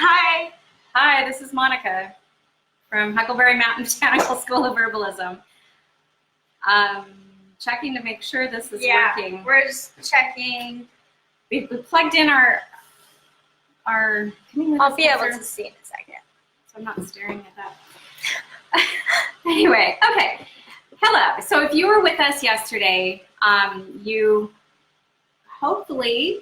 Hi. Hi, this is Monica from Huckleberry Mountain Botanical School of Herbalism. Checking to make sure this is working. We're just checking. We plugged in our I'll be able to see in a second. So I'm not staring at that. Anyway, okay. Hello. So if you were with us yesterday, you hopefully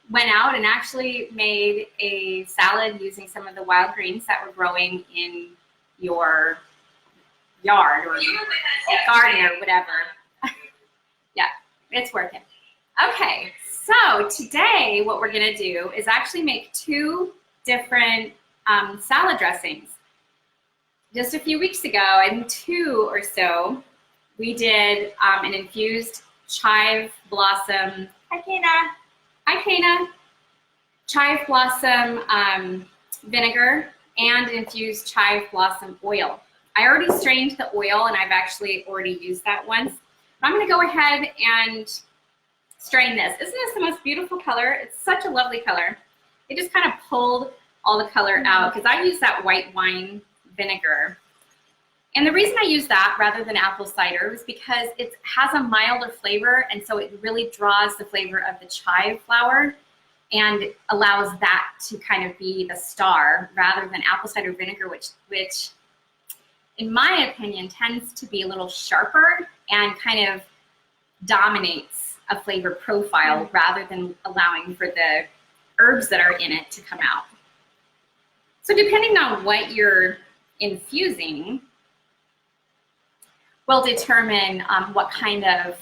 went out and actually made a salad using some of the wild greens that were growing in your yard or garden or whatever. Yeah, it's working. Okay, so today what we're gonna do is actually make two different salad dressings. Just a few weeks ago, and two or so, we did an infused chive blossom. Hi, Kana. Hi, Kana. Chive blossom vinegar and infused chive blossom oil. I already strained the oil and I've actually already used that once. But I'm gonna go ahead and strain this. Isn't this the most beautiful color? It's such a lovely color. It just kind of pulled all the color out because I use that white wine vinegar. And the reason I use that rather than apple cider is because it has a milder flavor, and so it really draws the flavor of the chive flower and allows that to kind of be the star rather than apple cider vinegar, which in my opinion tends to be a little sharper and kind of dominates a flavor profile rather than allowing for the herbs that are in it to come out. So depending on what you're infusing will determine what kind of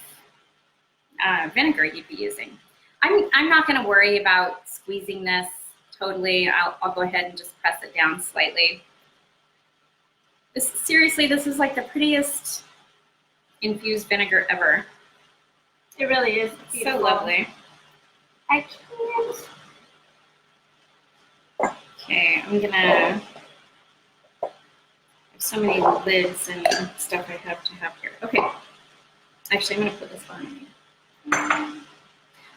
vinegar you'd be using. I'm not going to worry about squeezing this totally. I'll go ahead and just press it down slightly. Seriously, this is like the prettiest infused vinegar ever. It really is beautiful. So lovely. I can't. Okay, I'm gonna. So many lids and stuff I have to have here. Okay, actually I'm gonna put this on.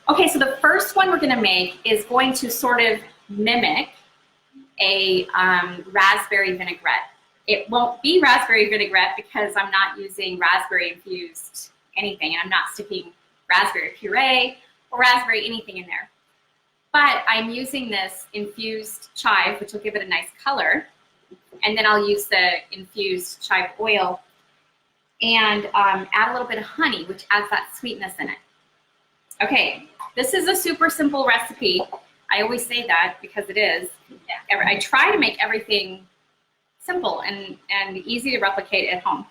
Okay, so the first one we're gonna make is going to sort of mimic a raspberry vinaigrette. It won't be raspberry vinaigrette because I'm not using raspberry infused anything, and I'm not sticking raspberry puree or raspberry anything in there. But I'm using this infused chive, which will give it a nice color. And then I'll use the infused chive oil and add a little bit of honey, which adds that sweetness in it. Okay, this is a super simple recipe. I always say that because it is. I try to make everything simple and easy to replicate at home.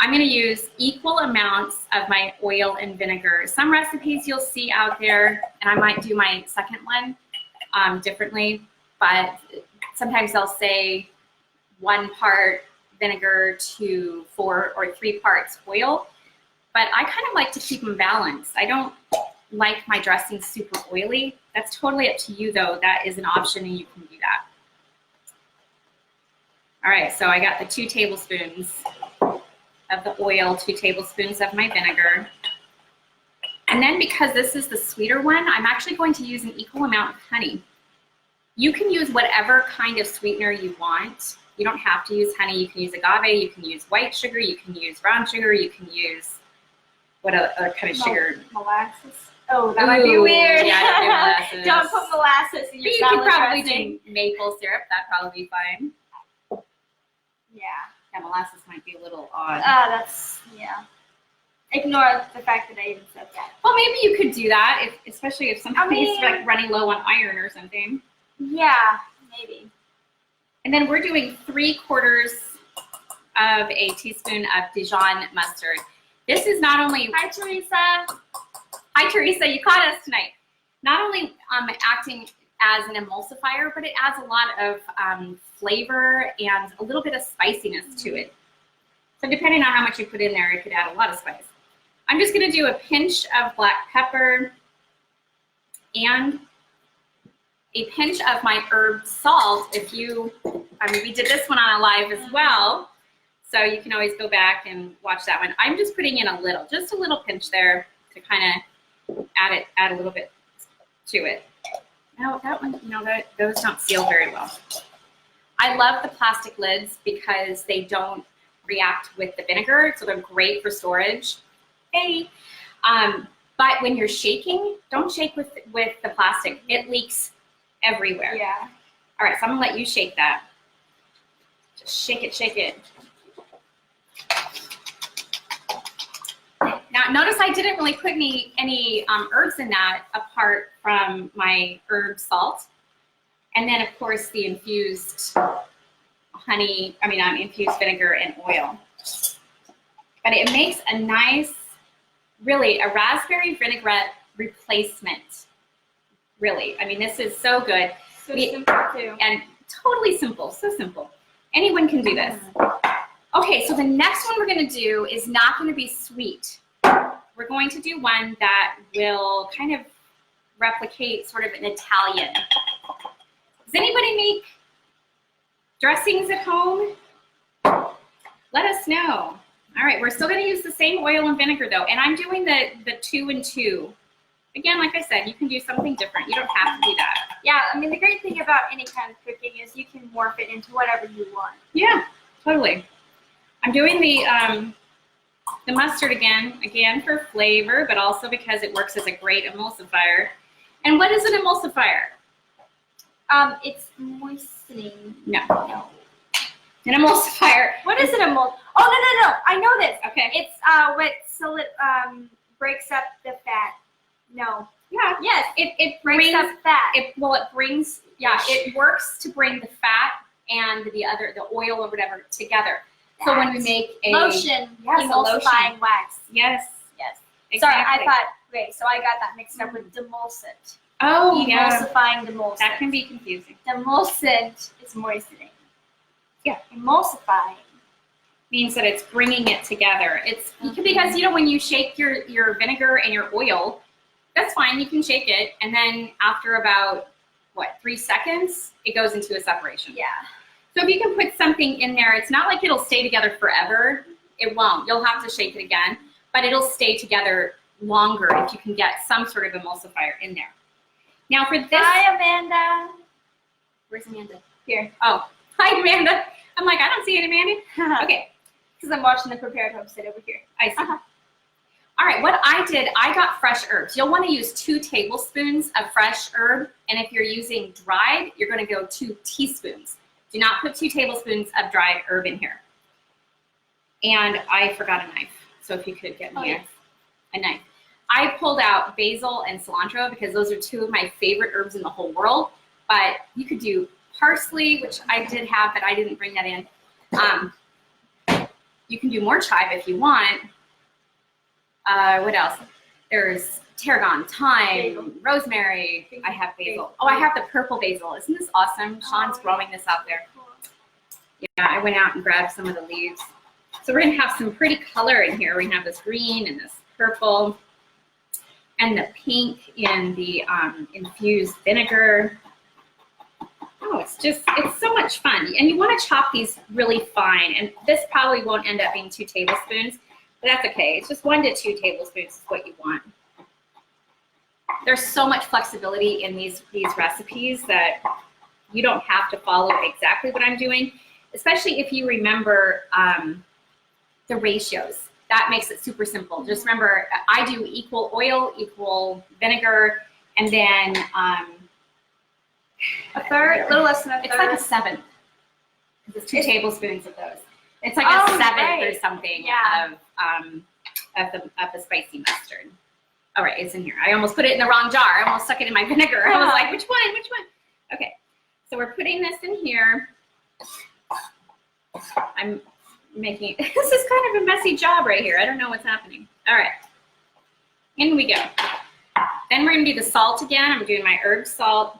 I'm going to use equal amounts of my oil and vinegar. Some recipes you'll see out there, and I might do my second one differently, but sometimes they'll say 1 part vinegar to 4 or 3 parts oil, but I kind of like to keep them balanced. I don't like my dressing super oily. That's totally up to you though. That is an option and you can do that. All right, so I got the 2 tablespoons of the oil, 2 tablespoons of my vinegar. And then because this is the sweeter one, I'm actually going to use an equal amount of honey. You can use whatever kind of sweetener you want. You don't have to use honey. You can use agave, you can use white sugar, you can use brown sugar, you can use what other kind of sugar? Molasses. Oh, that might be weird. Yeah, don't do molasses. Don't put molasses in your you salad could probably dressing. do maple syrup. That'd probably be fine. Yeah. Yeah, molasses might be a little odd. Yeah. Ignore the fact that I even said that. Well, maybe you could do that, especially if somebody's like running low on iron or something. Yeah, maybe. And then we're doing 3/4 of a teaspoon of Dijon mustard. This is not only... Hi, Teresa. Hi, Teresa. You caught us tonight. Not only acting as an emulsifier, but it adds a lot of flavor and a little bit of spiciness to it. So depending on how much you put in there, it could add a lot of spice. I'm just going to do a pinch of black pepper and a pinch of my herb salt. We did this one on a live as well, so you can always go back and watch that one. I'm just putting in just a little pinch there to kind of add a little bit to it. No, that one, no, those don't seal very well. I love the plastic lids because they don't react with the vinegar, so they're great for storage. Hey, but when you're shaking, don't shake with the plastic. It leaks everywhere. Yeah. All right, so I'm gonna let you shake that. Just shake it, shake it. Now, notice I didn't really put any herbs in that apart from my herb salt. And then, of course, the infused infused vinegar and oil. But it makes a nice, really, a raspberry vinaigrette replacement. Really, I mean, this is so good. So simple, too. And totally simple, so simple. Anyone can do this. Okay, so the next one we're gonna do is not gonna be sweet. We're going to do one that will kind of replicate sort of an Italian. Does anybody make dressings at home? Let us know. All right, we're still gonna use the same oil and vinegar though, and I'm doing the 2 and 2. Again, like I said, you can do something different. You don't have to do that. Yeah, I mean, the great thing about any kind of cooking is you can morph it into whatever you want. Yeah, totally. I'm doing the mustard again for flavor, but also because it works as a great emulsifier. And what is an emulsifier? It's moistening. No. No. An emulsifier. What is an emulsifier? Oh, no. I know this. Okay. It's what breaks up the fat. No. Yeah. Yes. It Breaks up fat. It works to bring the fat and the oil or whatever together. So when we make a lotion, yes, emulsifying wax. Yes. Exactly. Sorry, I thought. Wait, so I got that mixed up with demulcent. Oh, yeah. Emulsifying demulcent. That can be confusing. Demulcent is moistening. Yeah. Emulsifying means that it's bringing it together. It's because when you shake your vinegar and your oil, that's fine. You can shake it, and then after about 3 seconds, it goes into a separation. Yeah. So if you can put something in there, it's not like it'll stay together forever. It won't. You'll have to shake it again, but it'll stay together longer if you can get some sort of emulsifier in there. Now for this. Hi, Amanda. Where's Amanda? Here. Oh, hi, Amanda. I'm like, I don't see it, Amanda. Okay. Because I'm watching the prepared home sit over here. I see. All right, what I did, I got fresh herbs. You'll want to use 2 tablespoons of fresh herb, and if you're using dried, you're going to go 2 teaspoons. Do not put 2 tablespoons of dried herb in here. And I forgot a knife, so if you could get me a knife. I pulled out basil and cilantro because those are 2 of my favorite herbs in the whole world, but you could do parsley, which I did have, but I didn't bring that in. You can do more chive if you want. What else? There's tarragon, thyme, basil. rosemary. I have basil. Oh, I have the purple basil. Isn't this awesome? Sean's growing this out there. Yeah, I went out and grabbed some of the leaves. So we're gonna have some pretty color in here. We're gonna have this green and this purple and the pink in the infused vinegar. Oh, it's so much fun. And you wanna chop these really fine. And this probably won't end up being 2 tablespoons. But that's okay. It's just 1 to 2 tablespoons is what you want. There's so much flexibility in these recipes that you don't have to follow exactly what I'm doing, especially if you remember the ratios. That makes it super simple. Just remember, I do equal oil, equal vinegar, and then a third, a little less than a third. It's like a 1/7. It's 2 tablespoons of those. It's like a 7th or something of the spicy mustard. All right, it's in here. I almost put it in the wrong jar. I almost stuck it in my vinegar. I was like, which one? Okay, so we're putting this in here. I'm making, this is kind of a messy job right here. I don't know what's happening. All right, in we go. Then we're gonna do the salt again. I'm doing my herb salt.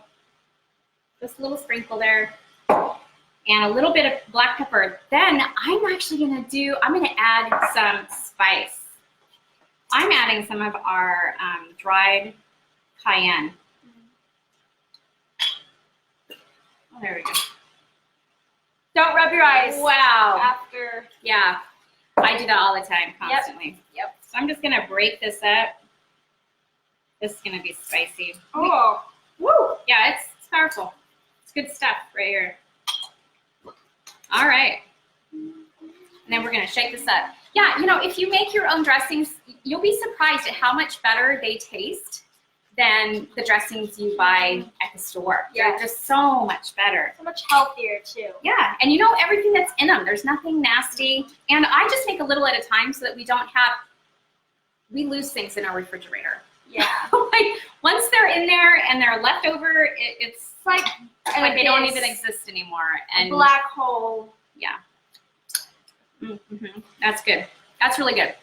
Just a little sprinkle there. And a little bit of black pepper. Then I'm gonna add some spice. I'm adding some of our dried cayenne. Oh, there we go. Don't rub your eyes. Wow. After. Yeah, I do that all the time, constantly. Yep. So I'm just gonna break this up. This is gonna be spicy. Oh. Woo! Yeah, it's powerful. It's good stuff right here. All right. And then we're gonna shake this up. Yeah, you know, if you make your own dressings, you'll be surprised at how much better they taste than the dressings you buy at the store. Yeah. They're just so much better. So much healthier too. Yeah, and you know everything that's in them. There's nothing nasty. And I just make a little at a time so that we lose things in our refrigerator. Yeah. Like once they're in there and they're left over, it's like they don't even exist anymore. And black hole. yeah. Mm-hmm. That's good. That's really good.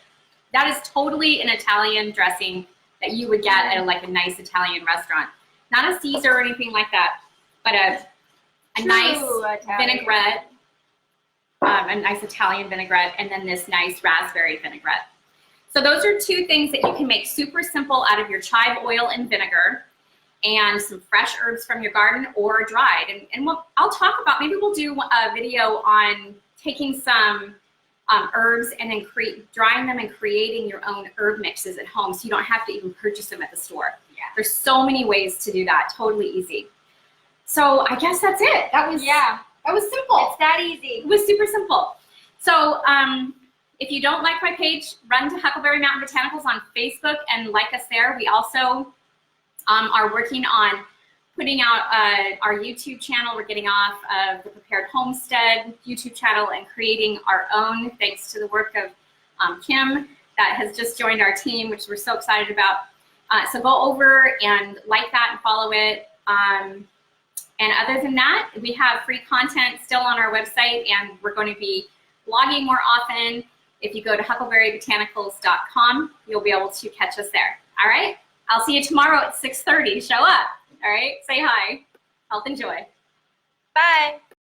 That is totally an Italian dressing that you would get at like a nice Italian restaurant. Not a Caesar or anything like that, but a nice vinaigrette, a nice Italian vinaigrette, and then this nice raspberry vinaigrette. So those are two things that you can make super simple out of your chive oil and vinegar and some fresh herbs from your garden or dried. And I'll talk about, maybe we'll do a video on taking some herbs and then drying them and creating your own herb mixes at home so you don't have to even purchase them at the store. Yeah. There's so many ways to do that, totally easy. So I guess that's it. That was simple. It's that easy. It was super simple. So if you don't like my page, run to Huckleberry Mountain Botanicals on Facebook and like us there. We also are working on putting out our YouTube channel. We're getting off of the Prepared Homestead YouTube channel and creating our own, thanks to the work of Kim that has just joined our team, which we're so excited about. So go over and like that and follow it. And other than that, we have free content still on our website, and we're going to be blogging more often. If you go to huckleberrybotanicals.com, you'll be able to catch us there. All right? I'll see you tomorrow at 6:30. Show up. All right? Say hi. Health and joy.